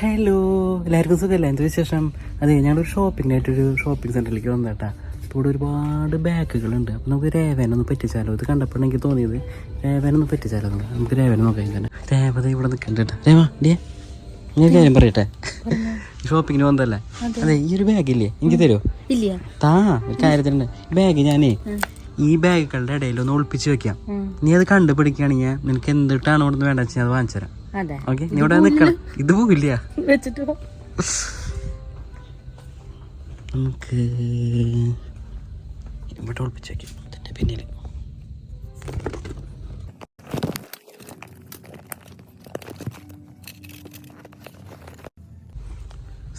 Hello, എല്ലാവർക്കും സുഖമല്ല? എന്ത് വിശേഷം? അതെ, ഞങ്ങളൊരു ഷോപ്പിംഗ് സെൻറ്ററിലേക്ക് വന്നേട്ടാ. അപ്പോൾ ഇവിടെ ഒരുപാട് ബാഗുകളുണ്ട്. അപ്പോൾ നമുക്ക് രേവനൊന്ന് പറ്റിച്ചാലോ? ഇത് കണ്ടപ്പോൾ എനിക്ക് തോന്നിയത് രേവനൊന്ന് പറ്റിച്ചാലോ. നമുക്ക് രേവന നോക്കാം തന്നെ. രേവത ഇവിടെ നിൽക്കണ്ടേട്ടാ. രേവ ഡിയ, ഞാൻ കാര്യം പറയട്ടെ. ഷോപ്പിങ്ങിന് വന്നതല്ലേ? അതെ, ഈ ഒരു ബാഗില്ലേ, എനിക്ക് തരുമോ? താ, ഒരു കാര്യത്തിലുണ്ട്. ബാഗ് ഞാനേ ഈ ബാഗുകളുടെ ഇടയിൽ ഒന്ന് ഒളിപ്പിച്ച് വെക്കാം. നീ അത് കണ്ടുപിടിക്കുകയാണെങ്കിൽ നിനക്ക് എന്തിട്ടാണ് ഇവിടെ നിന്ന് വേണ്ട വെച്ചാൽ അത് വാങ്ങിച്ചു തരാം. ഓക്കെ, നീ ഇവിടെ നിൽക്കണം. ഇത് പോകില്ല. നമുക്ക് ഇവിടെ ഒളിപ്പിച്ച് വെക്കാം. അതിൻ്റെ പിന്നിൽ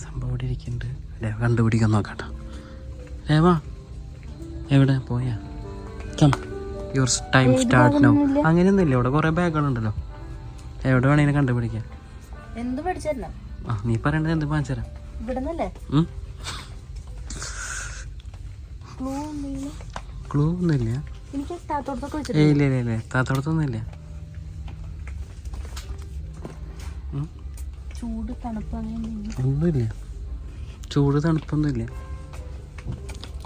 സംഭവം ഇവിടെ ഇരിക്കുന്നുണ്ട്. രേവ കണ്ടുപിടിക്കാൻ നോക്കാട്ടോ. രേവ എവിടെ പോയാ? Your time start now. അങ്ങനെയൊന്നുമില്ല, ഇവിടെ കുറേ ബാഗുകളുണ്ടല്ലോ. എവിടെ വേണമെങ്കിലും കണ്ടുപിടിക്കാം. ആ, നീ പറയണ്ടത് എന്ത് വാങ്ങിച്ചു തരാം. ക്ലൂ ഒന്നുമില്ല. ഇല്ല, താത്തോടത്തൊന്നുമില്ല. ഒന്നുമില്ല, ചൂട് തണുപ്പൊന്നുമില്ല.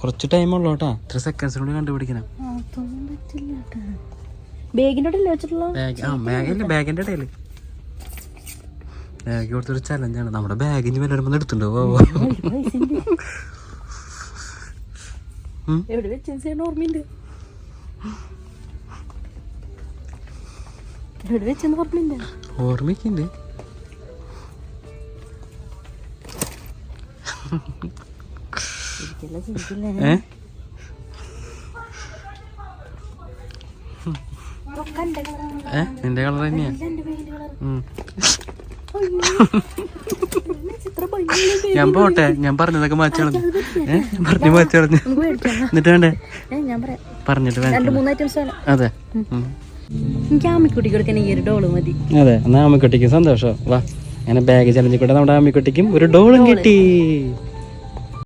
കുറച്ച് ടൈം ഉള്ളൂ കേട്ടാ. 3 സെക്കൻഡ്സിനുള്ളിൽ കണ്ടുപിടിക്കണം. ബാഗിന്റെ ഇടയിൽ ബാഗ് കൊടുത്തൊരു ചലഞ്ചാണ്. നമ്മുടെ ബാഗിന് വില വരുമ്പോൾ എടുത്തുണ്ടോ? ഓർമ്മയ്ക്കുണ്ട്. നിന്റെ കളർ തന്നെയാ. ഞാൻ പോട്ടെ, ഞാൻ പറഞ്ഞതൊക്കെ മാറ്റി കളഞ്ഞു. മാറ്റി കളഞ്ഞു. എന്നിട്ട് വേണ്ടേ പറഞ്ഞിട്ട് വേണ്ട. അതെ, അതെ, എന്നാ അമ്മിക്കുട്ടിക്കും സന്തോഷം. വാ, അങ്ങനെ ബാഗ് ചലഞ്ചിൽ കൂടെ നമ്മുടെ അമ്മിക്കുട്ടിക്കും ഒരു ഡോളും കിട്ടി.